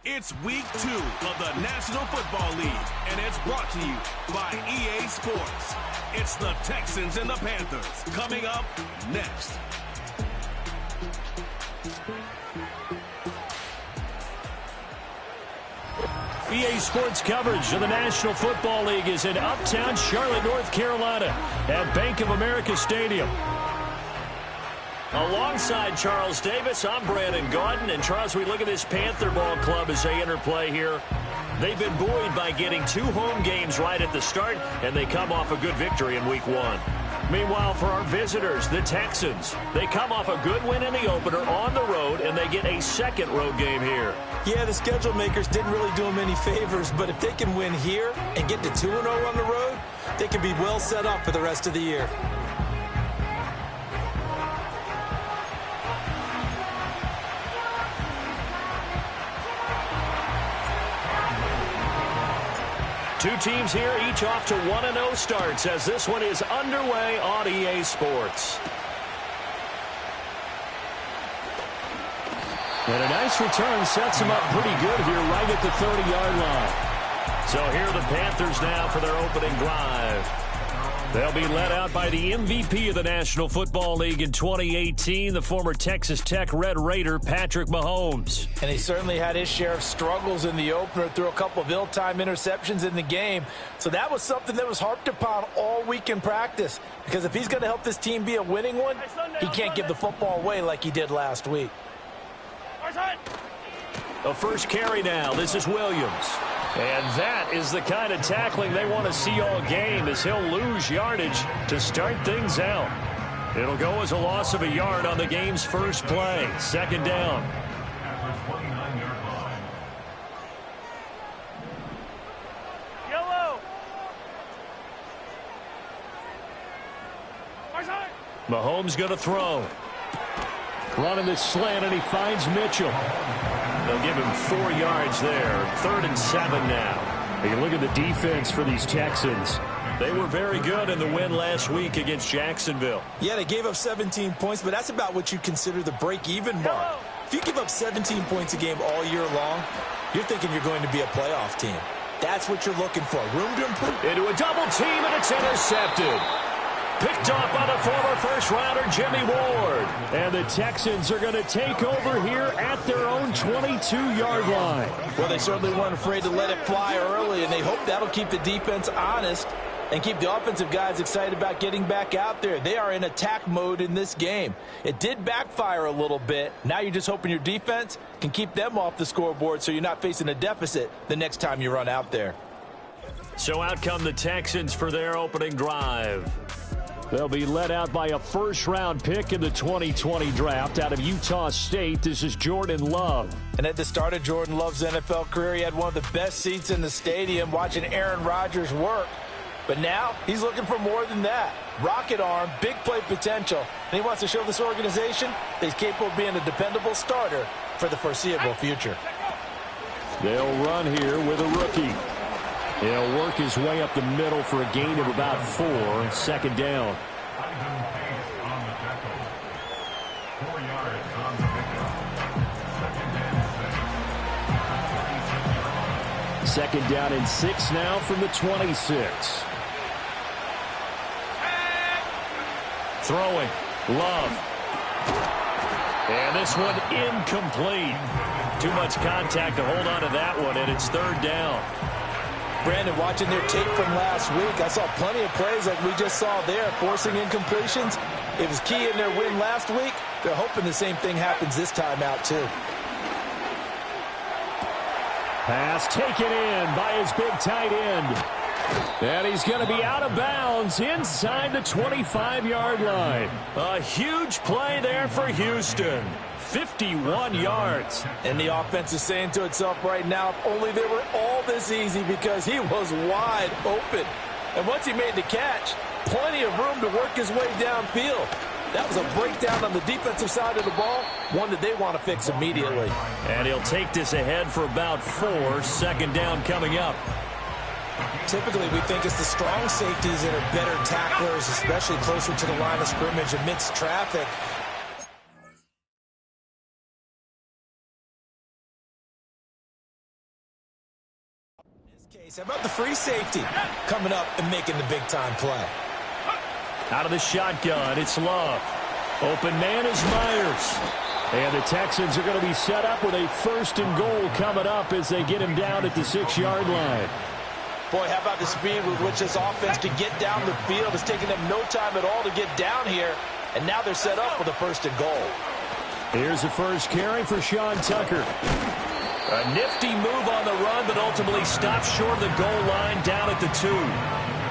It's week 2 of the National Football League, and it's brought to you by EA Sports. It's the Texans and the Panthers coming up next. EA Sports coverage of the National Football League is in uptown Charlotte, North Carolina at Bank of America Stadium. Alongside Charles Davis, I'm Brandon Gaudin. And Charles, we look at this Panther ball club as they enter play here. They've been buoyed by getting 2 home games right at the start, and they come off a good victory in week 1. Meanwhile, for our visitors, the Texans, they come off a good win in the opener on the road, and they get a second road game here. Yeah, the schedule makers didn't really do them any favors, but if they can win here and get to 2-0 on the road, they can be well set up for the rest of the year. Two teams here, each off to 1-0 starts as this one is underway on EA Sports. And a nice return sets them up pretty good here right at the 30-yard line. So here are the Panthers now for their opening drive. They'll be led out by the MVP of the National Football League in 2018, the former Texas Tech Red Raider, Patrick Mahomes. And he certainly had his share of struggles in the opener, threw a couple of ill-timed interceptions in the game. So that was something that was harped upon all week in practice. Because if he's going to help this team be a winning one, he can't give the football away like he did last week. The first carry now. This is Williams. And that is the kind of tackling they want to see all game as he'll lose yardage to start things out. It'll go as a loss of a yard on the game's first play. Second down. Yellow. Mahomes going to throw. Running the slant, and he finds Mitchell. They'll give him 4 yards there. 3rd and 7 now. You look at the defense for these Texans. They were very good in the win last week against Jacksonville. Yeah, they gave up 17 points, but that's about what you consider the break-even mark. If you give up 17 points a game all year long, you're thinking you're going to be a playoff team. That's what you're looking for. Room to improve. Into a double team, and it's intercepted. Picked off by the former first-rounder Jimmy Ward. And the Texans are going to take over here at their own 22-yard line. Well, they certainly weren't afraid to let it fly early, and they hope that'll keep the defense honest and keep the offensive guys excited about getting back out there. They are in attack mode in this game. It did backfire a little bit. Now you're just hoping your defense can keep them off the scoreboard so you're not facing a deficit the next time you run out there. So out come the Texans for their opening drive. They'll be led out by a first-round pick in the 2020 draft out of Utah State. This is Jordan Love. And at the start of Jordan Love's NFL career, he had one of the best seats in the stadium watching Aaron Rodgers work. But now he's looking for more than that. Rocket arm, big play potential. And he wants to show this organization that he's capable of being a dependable starter for the foreseeable future. They'll run here with a rookie. He'll work his way up the middle for a gain of about 4. Second down. Second down and 6 now from the 26. Throwing. Love. And this one incomplete. Too much contact to hold on to that one, and it's third down. Brandon, watching their tape from last week, I saw plenty of plays like we just saw there, forcing incompletions. It was key in their win last week. They're hoping the same thing happens this time out, too. Pass taken in by his big tight end. And he's going to be out of bounds inside the 25-yard line. A huge play there for Houston. 51 yards. And the offense is saying to itself right now, if only they were all this easy, because he was wide open. And once he made the catch, plenty of room to work his way downfield. That was a breakdown on the defensive side of the ball, one that they want to fix immediately. And he'll take this ahead for about 4. Second down coming up. Typically, we think it's the strong safeties that are better tacklers, especially closer to the line of scrimmage amidst traffic. In this case, how about the free safety coming up and making the big-time play? Out of the shotgun, it's Love. Open man is Myers. And the Texans are going to be set up with a 1st and goal coming up as they get him down at the 6-yard line. Boy, how about the speed with which this offense can get down the field? It's taking them no time at all to get down here. And now they're set up with a 1st and goal. Here's the first carry for Sean Tucker. A nifty move on the run, but ultimately stopped short of the goal line down at the 2.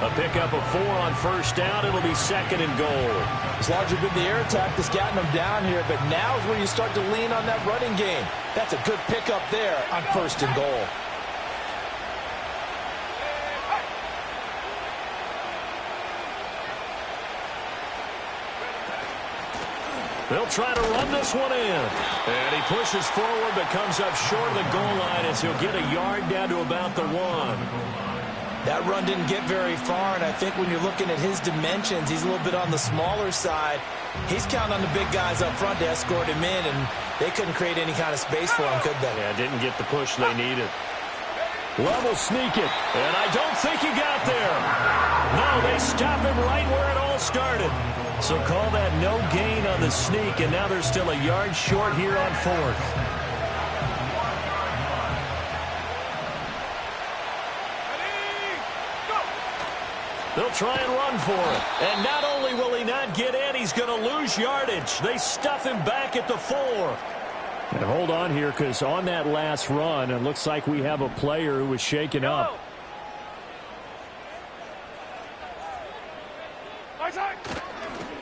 A pickup of 4 on 1st down. It'll be 2nd and goal. It's largely been the air attack that's gotten them down here, but now is where you start to lean on that running game. That's a good pickup there on 1st and goal. They'll try to run this one in. And he pushes forward but comes up short of the goal line as he'll get a yard down to about the 1. That run didn't get very far, and I think when you're looking at his dimensions, he's a little bit on the smaller side. He's counting on the big guys up front to escort him in, and they couldn't create any kind of space for him, could they? Yeah, didn't get the push they needed. Love will sneak it, and I don't think he got there. No, they stop him right where it all started. So call that no gain on the sneak, and now they're still a yard short here on 4th. They'll try and run for it. And not only will he not get in, he's going to lose yardage. They stuff him back at the 4. And hold on here, because on that last run, it looks like we have a player who was shaken up.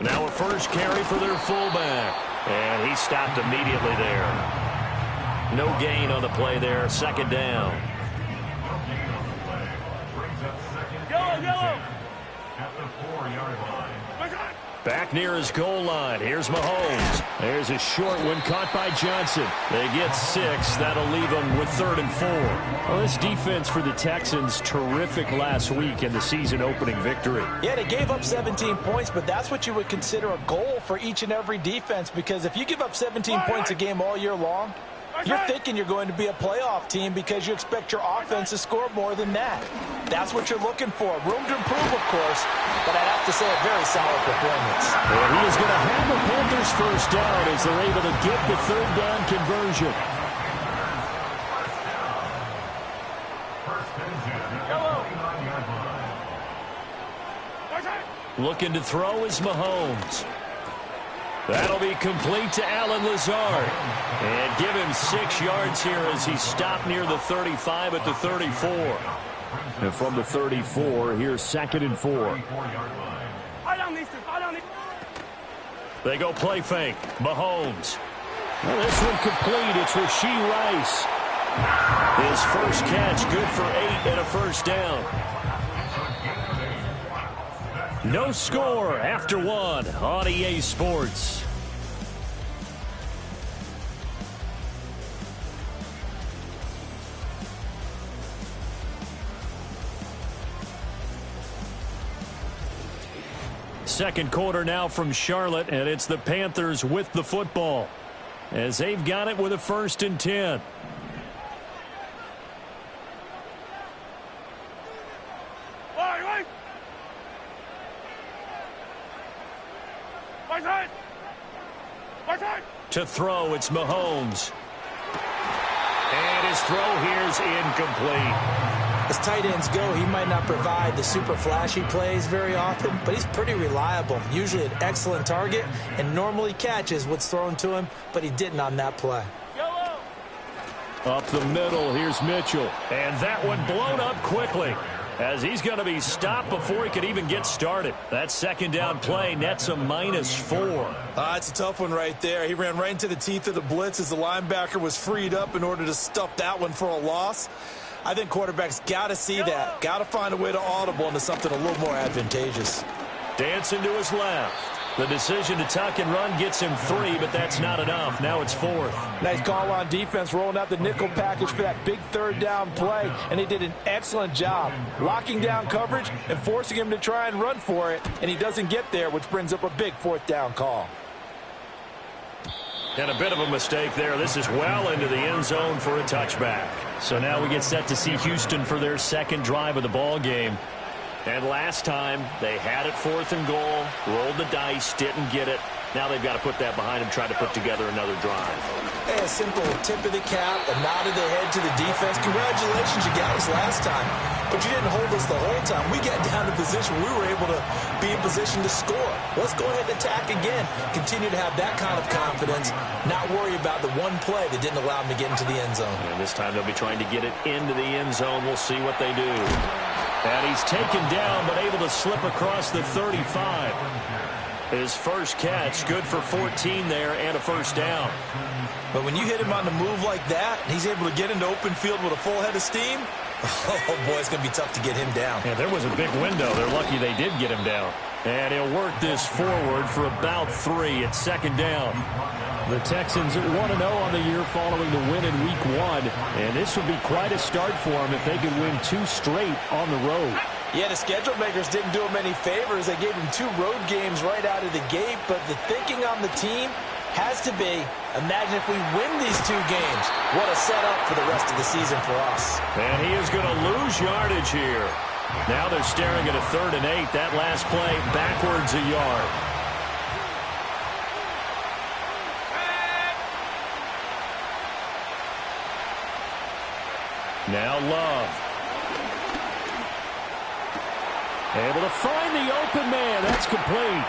Now a first carry for their fullback. And he stopped immediately there. No gain on the play there. 2nd down. Back near his goal line. Here's Mahomes. There's a short one caught by Johnson. They get 6. That'll leave them with 3rd and 4. Well, this defense for the Texans, terrific last week in the season-opening victory. Yeah, they gave up 17 points, but that's what you would consider a goal for each and every defense, because if you give up 17 points a game all year long, you're thinking you're going to be a playoff team because you expect your offense to score more than that. That's what you're looking for. Room to improve, of course, but I'd have to say a very solid performance. And he is going to have the Panthers 1st down as they're able to get the 3rd down conversion. Looking to throw is Mahomes. That'll be complete to Allen Lazard. And give him 6 yards here as he stopped near the 35 at the 34. And from the 34, here's 2nd and 4. They go play fake. Mahomes. Well, this one complete. It's Rashee Rice. His first catch, good for 8 and a 1st down. No score after 1 on EA Sports. Second quarter now from Charlotte, and it's the Panthers with the football as they've got it with a 1st and 10. To throw, it's Mahomes. And his throw here is incomplete. As tight ends go, he might not provide the super flashy plays very often, but he's pretty reliable. Usually an excellent target and normally catches what's thrown to him, but he didn't on that play. Up the middle, here's Mitchell. And that one blown up quickly, as he's going to be stopped before he could even get started. That second down play nets a -4. It's a tough one right there. He ran right into the teeth of the blitz as the linebacker was freed up in order to stuff that one for a loss. I think quarterbacks got to see that. Got to find a way to audible into something a little more advantageous. Dancing to his left. The decision to tuck and run gets him 3, but that's not enough. Now it's 4th. Nice call on defense, rolling out the nickel package for that big third down play, and they did an excellent job locking down coverage and forcing him to try and run for it, and he doesn't get there, which brings up a big 4th down call. And a bit of a mistake there. This is well into the end zone for a touchback. So now we get set to see Houston for their second drive of the ball game. And last time, they had it 4th and goal, rolled the dice, didn't get it. Now they've got to put that behind them, try to put together another drive. Hey, a simple tip of the cap, a nod of the head to the defense. Congratulations, you got us last time. But you didn't hold us the whole time. We got down to position. We were able to be in position to score. Let's go ahead and attack again. Continue to have that kind of confidence. Not worry about the one play that didn't allow them to get into the end zone. And this time they'll be trying to get it into the end zone. We'll see what they do. And he's taken down, but able to slip across the 35. His first catch, good for 14 there and a first down. But when you hit him on the move like that, he's able to get into open field with a full head of steam, oh, boy, it's going to be tough to get him down. Yeah, there was a big window. They're lucky they did get him down. And he'll work this forward for about 3 at second down. The Texans at 1-0 on the year following the win in Week 1. And this would be quite a start for them if they could win 2 straight on the road. Yeah, the schedule makers didn't do him any favors. They gave him 2 road games right out of the gate. But the thinking on the team has to be, imagine if we win these 2 games. What a setup for the rest of the season for us. And he is going to lose yardage here. Now they're staring at a 3rd and 8. That last play backwards a yard. Now Love. Able to find the open man. That's complete.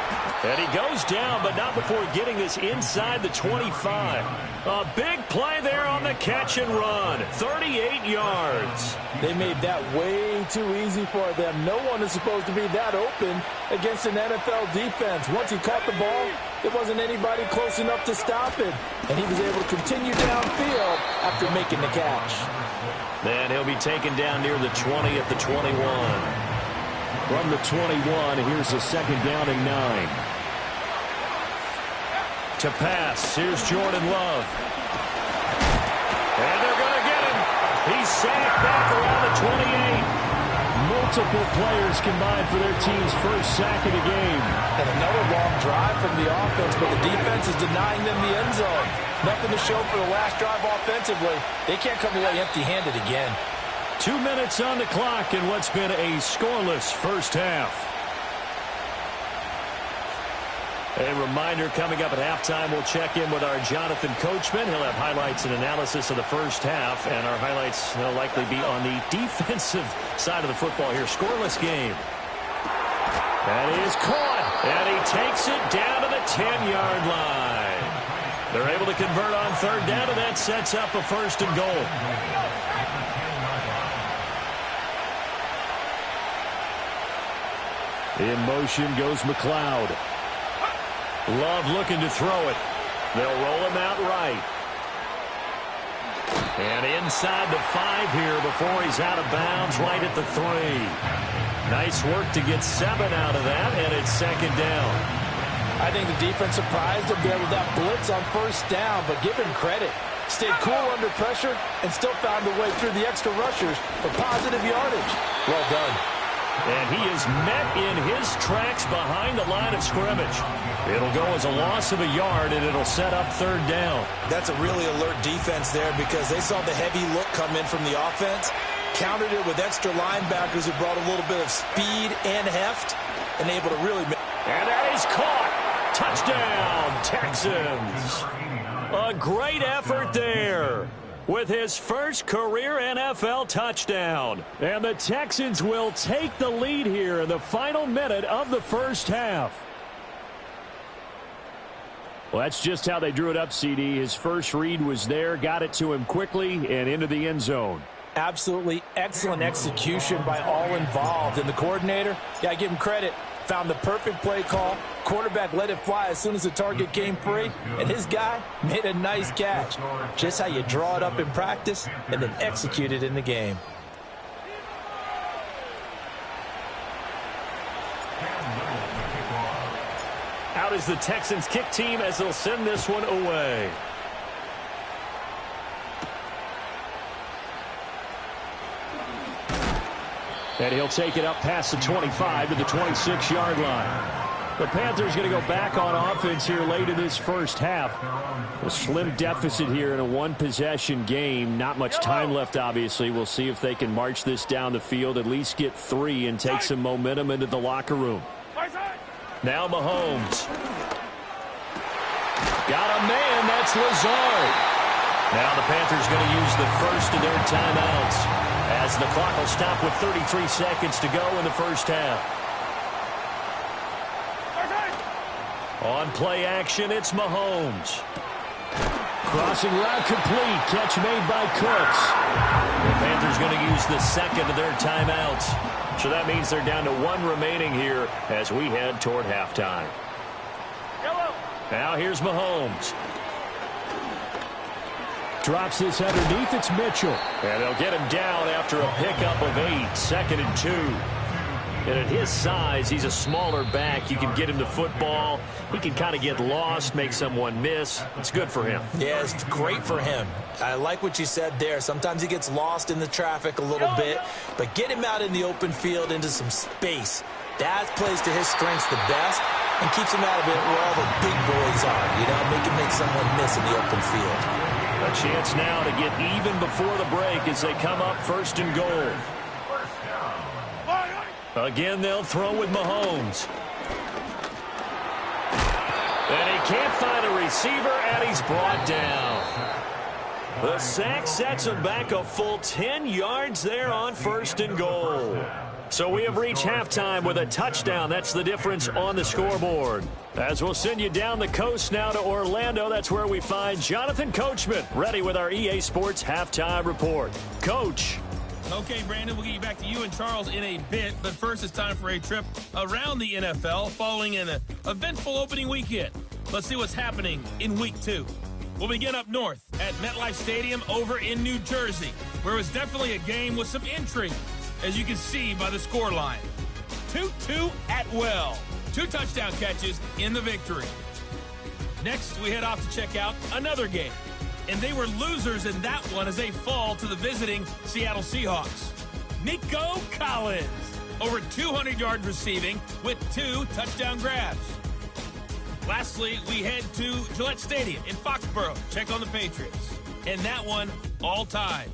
And he goes down, but not before getting this inside the 25. A big play there on the catch and run. 38 yards. They made that way too easy for them. No one is supposed to be that open against an NFL defense. Once he caught the ball, there wasn't anybody close enough to stop it. And he was able to continue downfield after making the catch. Then he'll be taken down near the 20 at the 21. From the 21, here's a second down and 9. To pass, here's Jordan Love. And they're going to get him. He's sacked back around the 28. Multiple players combined for their team's first sack of the game. And another long drive from the offense, but the defense is denying them the end zone. Nothing to show for the last drive offensively. They can't come away empty-handed again. 2 minutes on the clock in what's been a scoreless first half. A reminder coming up at halftime, we'll check in with our Jonathan Coachman. He'll have highlights and analysis of the first half, and our highlights will likely be on the defensive side of the football here. Scoreless game. That is caught, and he takes it down to the 10-yard line. They're able to convert on 3rd down, and that sets up a 1st and goal. In motion goes McLeod. Love looking to throw it. They'll roll him out right. And inside the 5 here before he's out of bounds right at the 3. Nice work to get 7 out of that, and it's second down. I think the defense surprised him there with that blitz on 1st down, but give him credit. Stayed cool under pressure and still found a way through the extra rushers for positive yardage. Well done. And he is met in his tracks behind the line of scrimmage. It'll go as a loss of a yard, and it'll set up 3rd down. That's a really alert defense there because they saw the heavy look come in from the offense, countered it with extra linebackers who brought a little bit of speed and heft, and able to really... And that is caught. Touchdown, Texans. A great effort there with his first career NFL touchdown. And the Texans will take the lead here in the final minute of the first half. Well, that's just how they drew it up, CD. His first read was there, got it to him quickly, and into the end zone. Absolutely excellent execution by all involved. And the coordinator, yeah, I give him credit, found the perfect play call. Quarterback let it fly as soon as the target came free, and his guy made a nice catch. Just how you draw it up in practice and then execute it in the game. Out is the Texans kick team as they'll send this one away. And he'll take it up past the 25 to the 26-yard line. The Panthers going to go back on offense here late in this first half. A slim deficit here in a one-possession game. Not much time left, obviously. We'll see if they can march this down the field, at least get 3 and take some momentum into the locker room. Now Mahomes. Got a man, that's Lazard. Now the Panthers going to use the first of their timeouts as the clock will stop with 33 seconds to go in the first half. On play action, it's Mahomes. Crossing route complete. Catch made by Cooks. The Panthers going to use the second of their timeouts. So that means they're down to 1 remaining here as we head toward halftime. Now here's Mahomes. Drops this underneath. It's Mitchell. And they'll get him down after a pickup of 8. 2nd and 2. And at his size, he's a smaller back. You can get him the football. He can kind of get lost, make someone miss. It's good for him. Yeah, it's great for him. I like what you said there. Sometimes he gets lost in the traffic a little bit, but get him out in the open field into some space. That plays to his strengths the best and keeps him out of it where all the big boys are. You know, make someone miss in the open field. A chance now to get even before the break as they come up 1st and goal. Again, they'll throw with Mahomes. And he can't find a receiver, and he's brought down. The sack sets him back a full 10 yards there on 1st and goal. So we have reached halftime with a touchdown. That's the difference on the scoreboard. As we'll send you down the coast now to Orlando, that's where we find Jonathan Coachman, ready with our EA Sports Halftime Report. Coach. Okay, Brandon, we'll get you back to you and Charles in a bit. But first, it's time for a trip around the NFL following an eventful opening weekend. Let's see what's happening in Week 2. We'll begin up north at MetLife Stadium over in New Jersey, where it was definitely a game with some intrigue, as you can see by the scoreline. 2-2 Atwell. 2 touchdown catches in the victory. Next, we head off to check out another game. And they were losers in that one as they fall to the visiting Seattle Seahawks. Nico Collins, over 200 yards receiving with 2 touchdown grabs. Lastly, we head to Gillette Stadium in Foxborough. Check on the Patriots. And that one, all tied.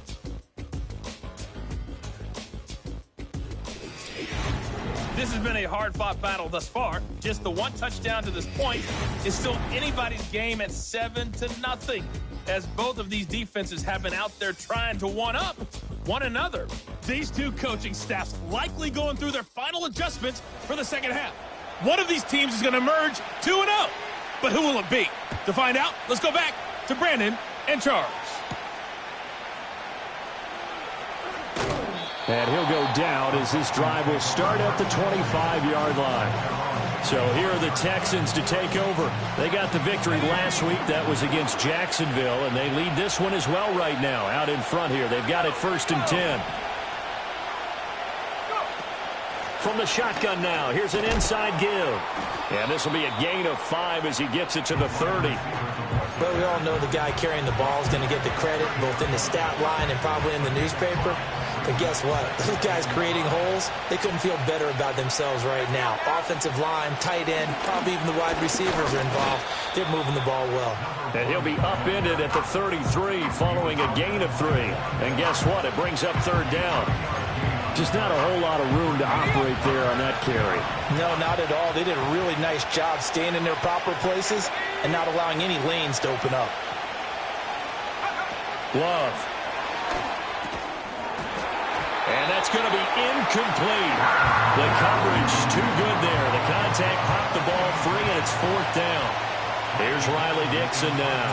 This has been a hard-fought battle thus far. Just the 1 touchdown to this point is still anybody's game at 7-0, as both of these defenses have been out there trying to one-up one another. These 2 coaching staffs likely going through their final adjustments for the second half. One of these teams is going to emerge 2-0. But who will it be? To find out, let's go back to Brandon and Charles. And he'll go down as this drive will start at the 25-yard line. So here are the Texans to take over. They got the victory last week. That was against Jacksonville, and they lead this one as well right now out in front here. They've got it 1st and 10. From the shotgun now, here's an inside give. And this will be a gain of 5 as he gets it to the 30. But we all know the guy carrying the ball is going to get the credit both in the stat line and probably in the newspaper. But guess what? Those guys creating holes, they couldn't feel better about themselves right now. Offensive line, tight end, probably even the wide receivers are involved. They're moving the ball well. And he'll be upended at the 33 following a gain of 3. And guess what? It brings up 3rd down. Just not a whole lot of room to operate there on that carry. No, not at all. They did a really nice job staying in their proper places and not allowing any lanes to open up. Love. And that's going to be incomplete. The coverage too good there. The contact popped the ball free, and it's 4th down. Here's Riley Dixon now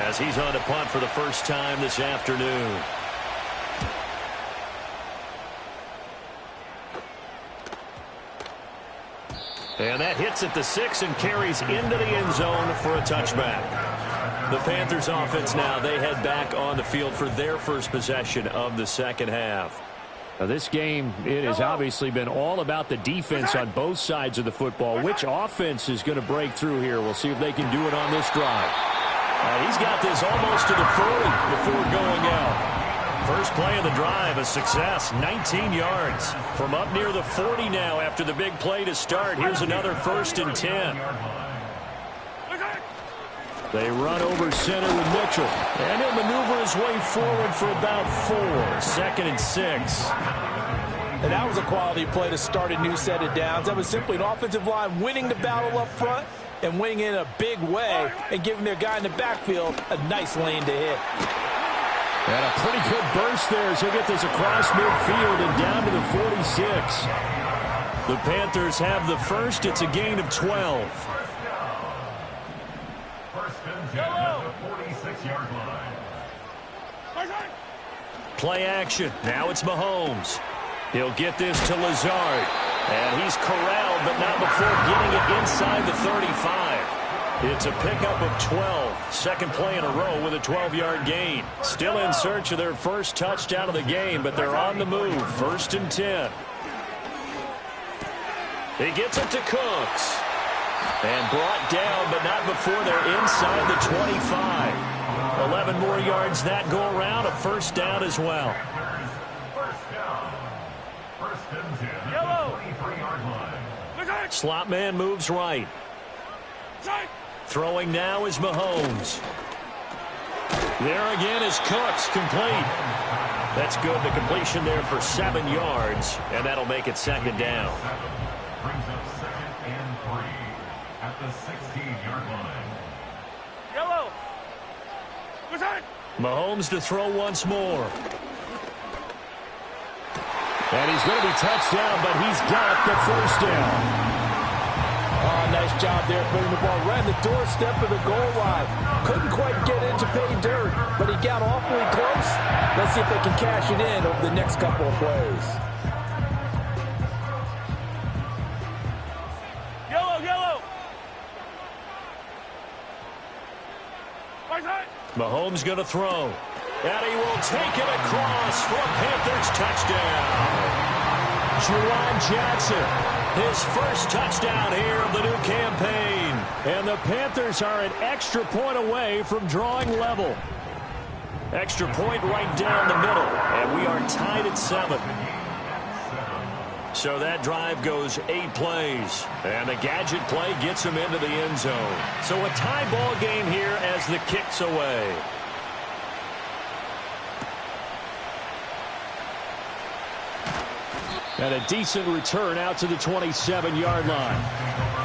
as he's on to punt for the first time this afternoon. And that hits at the 6 and carries into the end zone for a touchback. The Panthers offense now, they head back on the field for their first possession of the second half. Now this game, it has obviously been all about the defense on both sides of the football. Which offense is going to break through here? We'll see if they can do it on this drive. He's got this almost to the 40 before going out. First play of the drive, a success, 19 yards. From up near the 40 now after the big play to start. Here's another 1st and 10. They run over center with Mitchell. And he'll maneuver his way forward for about 4. 2nd and 6. And that was a quality play to start a new set of downs. That was simply an offensive line winning the battle up front and winning in a big way and giving their guy in the backfield a nice lane to hit. And a pretty good burst there as he'll get this across midfield and down to the 46. The Panthers have the first. It's a gain of 12. First and 10 at the 46-yard line. Play action. Now it's Mahomes. He'll get this to Lazard. And he's corralled, but not before getting it inside the 35. It's a pickup of 12. Second play in a row with a 12-yard gain. Still in search of their first touchdown of the game, but they're on the move. 1st and 10. He gets it to Cooks. And brought down, but not before they're inside the 25. 11 more yards that go around. A 1st down as well. First down. 1st and 10 at the 23-yard line. Slot man moves right. Throwing now is Mahomes. There again is Cooks, complete. That's good. The completion there for 7 yards, and that'll make it 2nd down. Brings up 2nd and 3 at the 16-yard line. Mahomes to throw once more. And he's going to be touched down, but he's got the 1st down. Oh, nice job there putting the ball right on the doorstep of the goal line. Couldn't quite get in to pay dirt, but he got awfully close. Let's see if they can cash it in over the next couple of plays. Mahomes going to throw. And he will take it across for a Panthers touchdown. Juwan Johnson, his first touchdown here of the new campaign. And the Panthers are an extra point away from drawing level. Extra point right down the middle. And we are tied at 7. So that drive goes 8 plays. And the gadget play gets him into the end zone. So a tie ball game here as the kick's away. And a decent return out to the 27-yard line.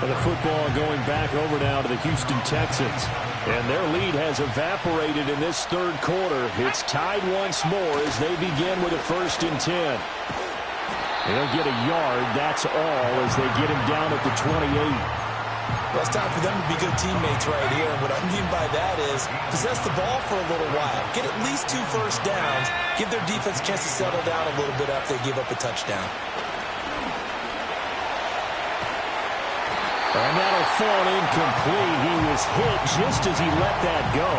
And the football going back over now to the Houston Texans. And their lead has evaporated in this 3rd quarter. It's tied once more as they begin with a 1st and 10. They'll get a yard, that's all, as they get him down at the 28. Well, it's time for them to be good teammates right here. And what I mean by that is possess the ball for a little while. Get at least 2 first downs. Give their defense a chance to settle down a little bit after they give up a touchdown. And that'll fall incomplete. He was hit just as he let that go.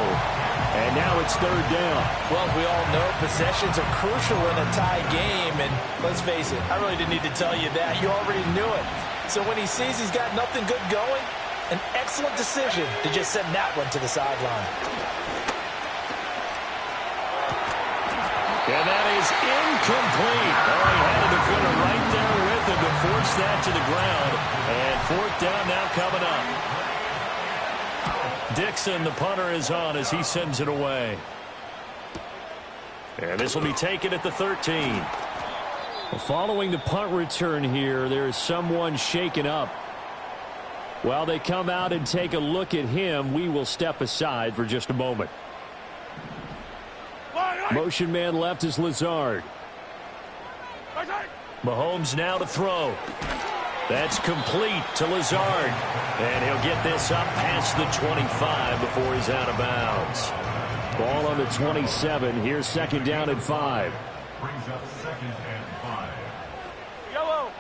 And now it's 3rd down. Well, we all know possessions are crucial in a tie game. And let's face it, I really didn't need to tell you that. You already knew it. So when he sees he's got nothing good going, an excellent decision to just send that one to the sideline. And that is incomplete. Oh, he had a defender right there with him to force that to the ground. And 4th down now coming up. Dixon, the punter, is on as he sends it away. And this will be taken at the 13. Well, following the punt return here, there is someone shaken up. While they come out and take a look at him, we will step aside for just a moment. Motion man left is Lazard. Mahomes now to throw. That's complete to Lazard. And he'll get this up past the 25 before he's out of bounds. Ball on the 27. Here's second down and 5. Brings up second and 5. Yellow.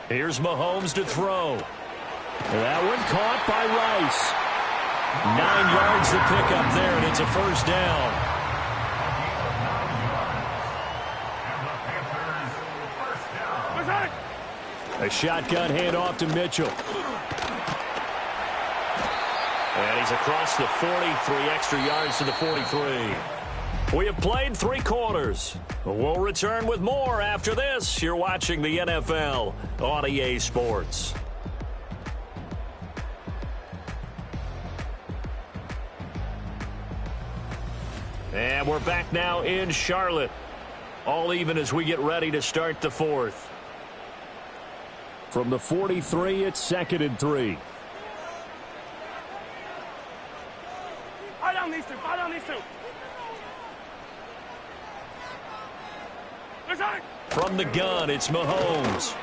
Here's Mahomes to throw. That one caught by Rice. 9 yards to pick up there, and it's a first down. A shotgun handoff to Mitchell. And he's across the 40, 3 extra yards to the 43. We have played 3 quarters. We'll return with more after this. You're watching the NFL on EA Sports. And we're back now in Charlotte. All even as we get ready to start the 4th. From the 43, it's second and 3. Fire down these two. Fire down these two. From the gun, it's Mahomes.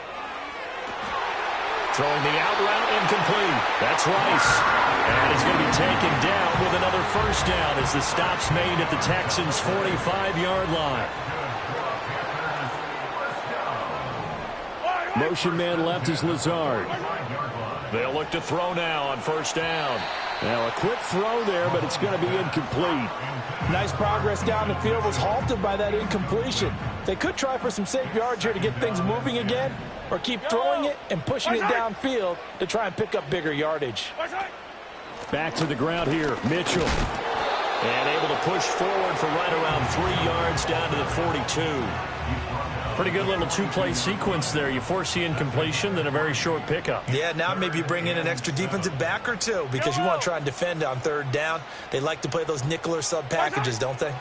Throwing the out route, incomplete. That's Rice. And he's going to be taken down with another first down as the stop's made at the Texans' 45-yard line. Motion man left is Lazard. They'll look to throw now on first down. Now a quick throw there, but it's going to be incomplete. Nice progress down the field, was halted by that incompletion. They could try for some safe yards here to get things moving again, or keep throwing it and pushing it downfield to try and pick up bigger yardage. Back to the ground here, Mitchell. And able to push forward for right around 3 yards down to the 42. Pretty good little 2-play sequence there. You force the incompletion, then a very short pickup. Yeah, now maybe bring in an extra defensive back or two because you want to try and defend on third down. They like to play those nickel or sub packages, don't they?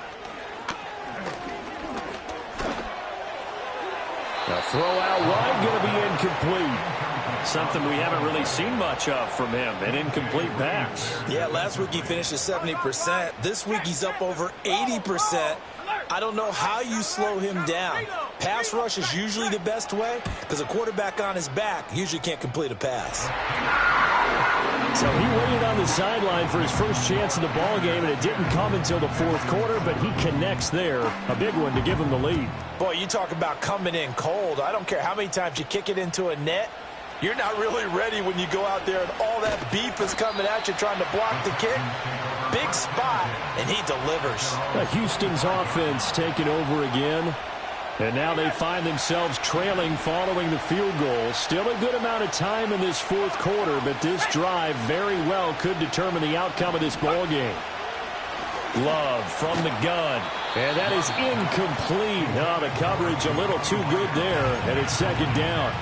A throw out wide, going to be incomplete. Something we haven't really seen much of from him, an incomplete pass. Yeah, last week he finished at 70%. This week he's up over 80%. I don't know how you slow him down. Pass rush is usually the best way because a quarterback on his back usually can't complete a pass. So he waited on the sideline for his first chance in the ball game, and it didn't come until the 4th quarter, but he connects there. A big one to give him the lead. Boy, you talk about coming in cold. I don't care how many times you kick it into a net. You're not really ready when you go out there and all that beef is coming at you trying to block the kick. Big spot, and he delivers. Houston's offense taking over again. And now they find themselves trailing following the field goal. Still a good amount of time in this 4th quarter, but this drive very well could determine the outcome of this ball game. Love from the gun. And that is incomplete. Oh, the coverage a little too good there, and it's second down.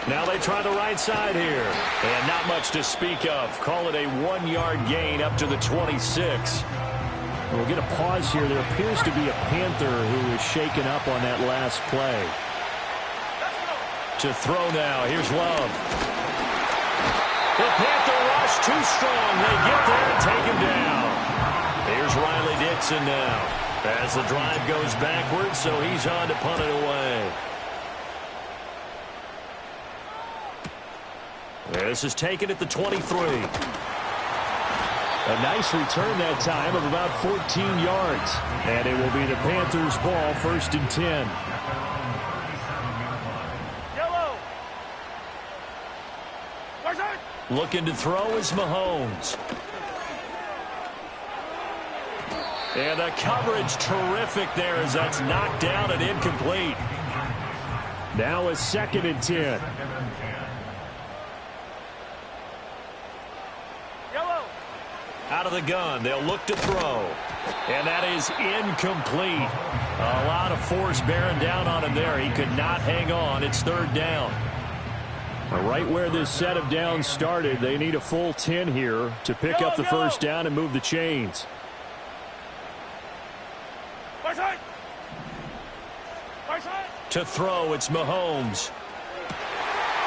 Now they try the right side here. And not much to speak of. Call it a 1-yard gain up to the 26. We'll get a pause here. There appears to be a Panther who is shaken up on that last play. To throw now. Here's Love. The Panther rush too strong. They get there and take him down. Here's Riley Dixon now. As the drive goes backwards, so he's on to punt it away. This is taken at the 23. A nice return that time of about 14 yards. And it will be the Panthers' ball, 1st and 10. Yellow. Looking to throw is Mahomes. And the coverage terrific there as that's knocked down and incomplete. Now a 2nd and 10. Out of the gun, they'll look to throw. And that is incomplete. A lot of force bearing down on him there. He could not hang on. It's 3rd down. Right where this set of downs started, they need a full 10 here to pick up the first down and move the chains. To throw, it's Mahomes.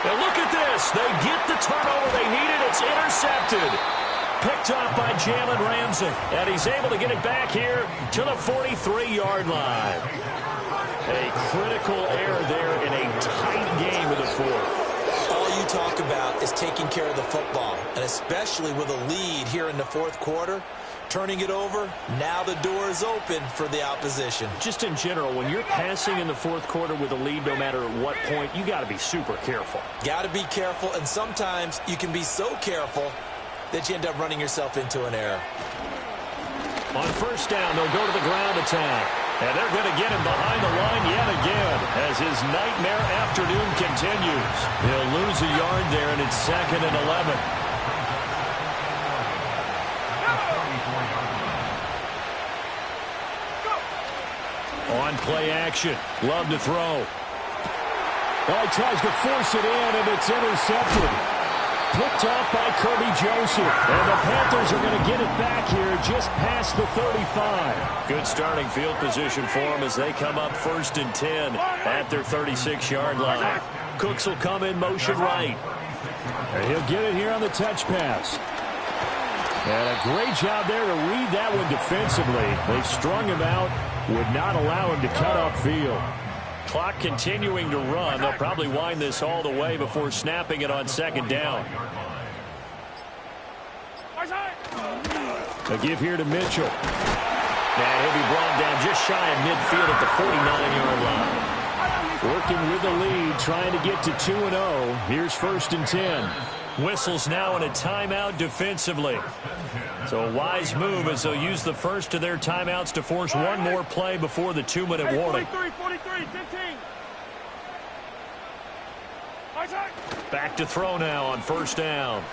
And look at this. They get the turnover they needed. It's intercepted. Picked off by Jalen Ramsey. And he's able to get it back here to the 43-yard line. A critical error there in a tight game of the fourth. All you talk about is taking care of the football, and especially with a lead here in the fourth quarter. Turning it over, now the door is open for the opposition. Just in general, when you're passing in the fourth quarter with a lead, no matter at what point, you got to be super careful. Got to be careful, and sometimes you can be so careful that you end up running yourself into an error. On first down, they'll go to the ground attack. And they're going to get him behind the line yet again as his nightmare afternoon continues. He'll lose a yard there, and it's 2nd and 11. On play action. Love to throw. Oh, he tries to force it in, and it's intercepted. Picked off by Kirby Joseph. And the Panthers are going to get it back here just past the 35. Good starting field position for them as they come up 1st and 10 at their 36-yard line. Cooks will come in motion right. And he'll get it here on the touch pass. And a great job there to read that one defensively. They strung him out, would not allow him to cut upfield. Clock continuing to run. They'll probably wind this all the way before snapping it on 2nd down. A give here to Mitchell. And he'll be brought down just shy of midfield at the 49-yard line. Working with the lead, trying to get to 2-0. Here's 1st and 10. Whistles now in a timeout defensively. So a wise move as they'll use the first of their timeouts to force one more play before the 2-minute warning. 43, 15. Back to throw now on 1st down.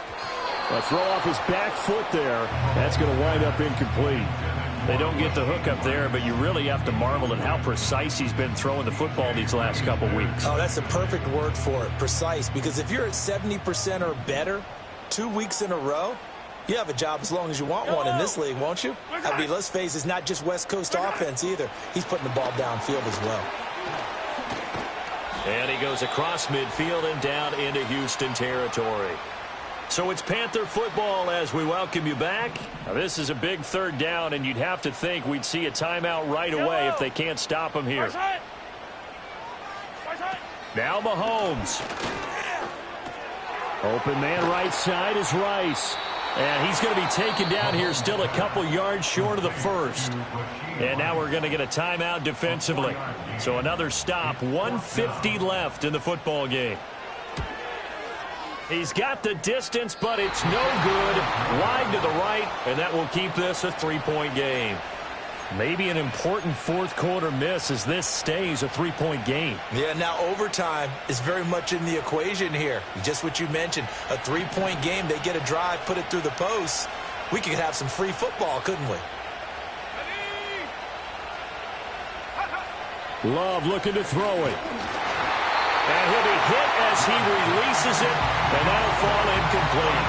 A throw off his back foot there. That's going to wind up incomplete. They don't get the hook up there, but you really have to marvel at how precise he's been throwing the football these last couple weeks. Oh, that's a perfect word for it, precise, because if you're at 70% or better 2 weeks in a row, you have a job as long as you want one in this league, won't you? I mean, let's face it, it's not just West Coast offense either. He's putting the ball downfield as well. And he goes across midfield and down into Houston territory. So it's Panther football as we welcome you back. Now, this is a big 3rd down, and you'd have to think we'd see a timeout right away if they can't stop him here. Now Mahomes. Open man right side is Rice. And he's going to be taken down here still a couple yards short of the first. And now we're going to get a timeout defensively. So another stop, 1:50 left in the football game. He's got the distance, but it's no good. Wide to the right, and that will keep this a 3-point game. Maybe an important fourth quarter miss as this stays a 3-point game. Yeah, now overtime is very much in the equation here. Just what you mentioned, a 3-point game. They get a drive, put it through the posts. We could have some free football, couldn't we? Love looking to throw it. And he'll be hit as he releases it, and that'll fall incomplete.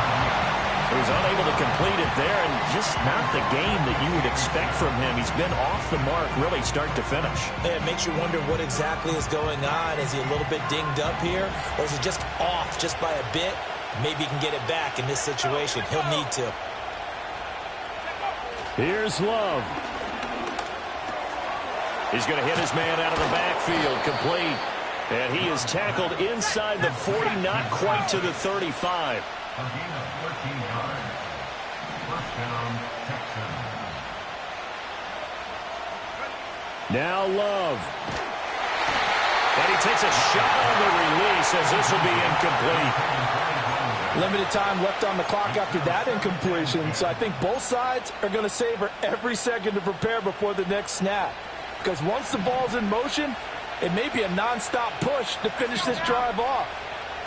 He was unable to complete it there, and just not the game that you would expect from him. He's been off the mark really start to finish. Yeah, it makes you wonder what exactly is going on. Is he a little bit dinged up here, or is he just off just by a bit? Maybe he can get it back in this situation. He'll need to. Here's Love. He's going to hit his man out of the backfield, complete. And he is tackled inside the 40, not quite to the 35. A gain of 14 yards. 1st down, Texans. Now Love. And he takes a shot on the release as this will be incomplete. Limited time left on the clock after that incompletion, so I think both sides are going to savor every second to prepare before the next snap. Because once the ball's in motion, it may be a non-stop push to finish this drive off.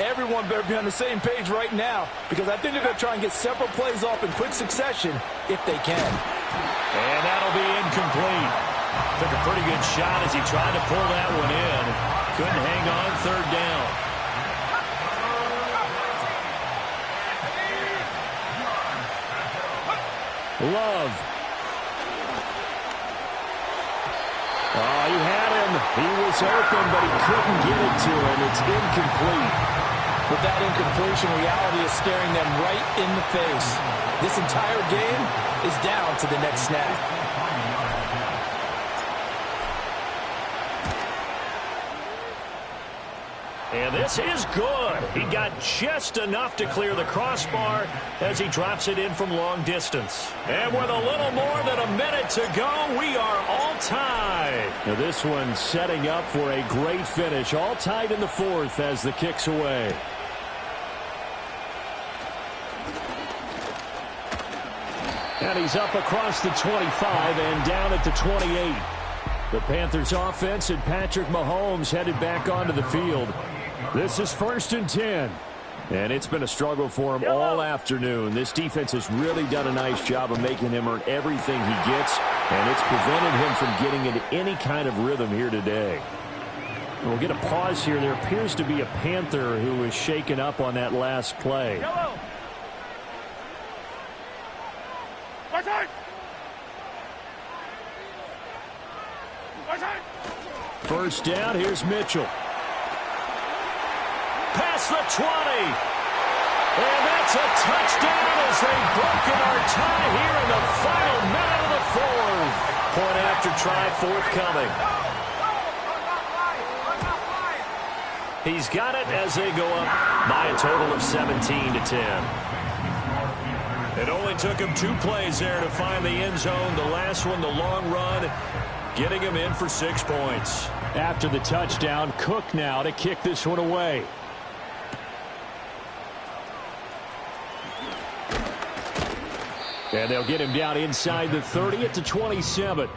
Everyone better be on the same page right now, because I think they're going to try and get several plays off in quick succession if they can. And that'll be incomplete. Took a pretty good shot as he tried to pull that one in. Couldn't hang on 3rd down. He was open, but he couldn't get it to him. It's incomplete. With that incompletion, reality is staring them right in the face. This entire game is down to the next snap. And this is good. He got just enough to clear the crossbar as he drops it in from long distance. And with a little more than a minute to go, we are all tied. Now this one setting up for a great finish. All tied in the fourth as the kick's away. And he's up across the 25 and down at the 28. The Panthers offense and Patrick Mahomes headed back onto the field. This is 1st and 10. And it's been a struggle for him all afternoon. This defense has really done a nice job of making him earn everything he gets, and it's prevented him from getting into any kind of rhythm here today. We'll get a pause here. There appears to be a Panther who is shaken up on that last play. First down, here's Mitchell. Past the 20. And that's a touchdown as they've broken our tie here in the final minute of the fourth. Point after try forthcoming. He's got it as they go up by a total of 17-10. It only took him 2 plays there to find the end zone. The last one, the long run, getting him in for 6 points. After the touchdown, Cook now to kick this one away. And they'll get him down inside the 30 at the 27.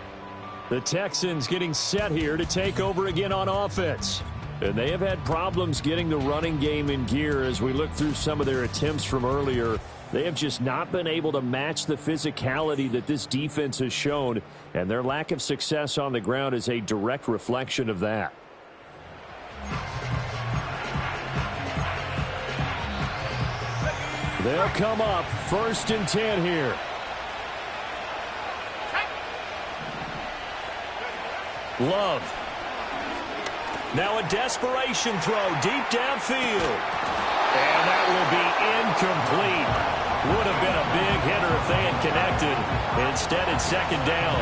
The Texans getting set here to take over again on offense. And they have had problems getting the running game in gear as we look through some of their attempts from earlier. They have just not been able to match the physicality that this defense has shown, and their lack of success on the ground is a direct reflection of that. They'll come up 1st and 10 here. Love. Now a desperation throw deep downfield. And that will be incomplete. Would have been a big hitter if they had connected. Instead, it's 2nd down.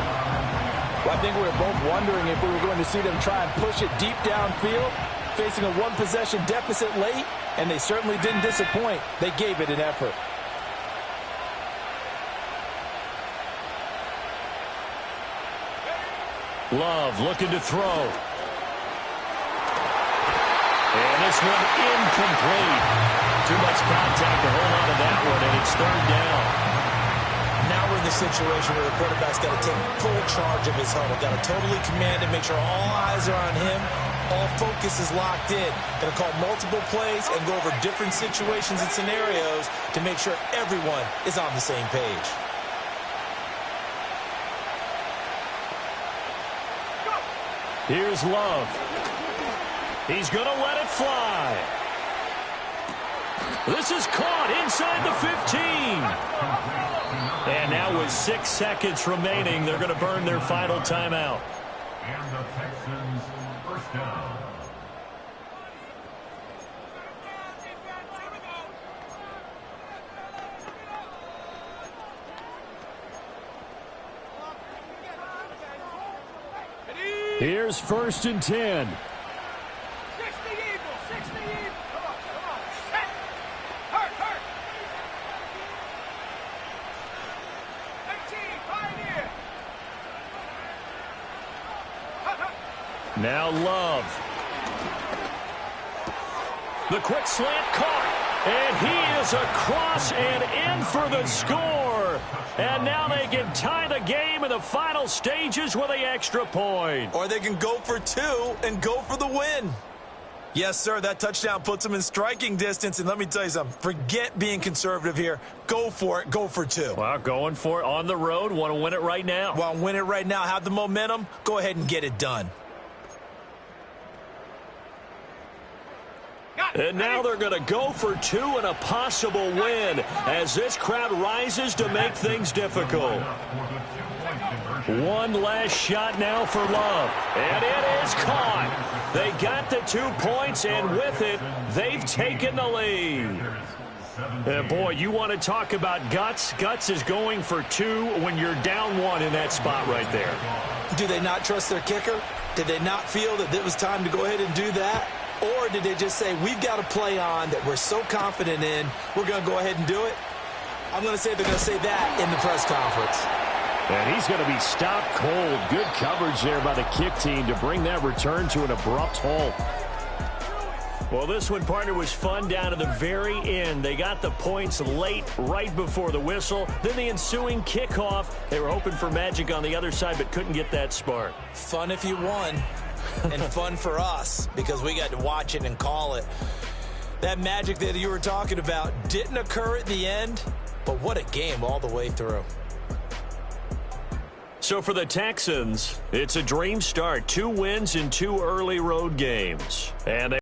Well, I think we were both wondering if we were going to see them try and push it deep downfield, facing a 1-possession deficit late, and they certainly didn't disappoint. They gave it an effort. Love looking to throw. And this one incomplete. Too much contact to hold on to that one, and it's 3rd down. Now we're in the situation where the quarterback's got to take full charge of his huddle. Got to totally command and make sure all eyes are on him. All focus is locked in. Going to call multiple plays and go over different situations and scenarios to make sure everyone is on the same page. Here's Love. He's going to let it fly. This is caught inside the 15. And now with 6 seconds remaining, they're going to burn their final timeout. And the Texans, 1st down. Here's 1st and 10. Now Love. The quick slant caught. And he is across and in for the score. And now they can tie the game in the final stages with the extra point. Or they can go for 2 and go for the win. Yes, sir, that touchdown puts them in striking distance. And let me tell you something, forget being conservative here. Go for it, go for 2. Well, going for it on the road. Want to win it right now. Want to win it right now, have the momentum, go ahead and get it done. And now they're going to go for 2 and a possible win as this crowd rises to make things difficult. For the 2-point conversion. One last shot now for Love. And it is caught. They got the 2 points, and with it, they've taken the lead. Boy, you want to talk about guts. Guts is going for 2 when you're down 1 in that spot right there. Do they not trust their kicker? Did they not feel that it was time to go ahead and do that? Or did they just say, we've got a play on that we're so confident in, we're going to go ahead and do it? I'm going to say they're going to say that in the press conference. And he's going to be stopped cold. Good coverage there by the kick team to bring that return to an abrupt halt. Well, this one, partner, was fun down to the very end. They got the points late, right before the whistle. Then the ensuing kickoff. They were hoping for magic on the other side, but couldn't get that spark. Fun if you won, and fun for us, because we got to watch it and call it. That magic that you were talking about didn't occur at the end, but what a game all the way through. So for the Texans, it's a dream start. 2 wins in 2 early road games. And they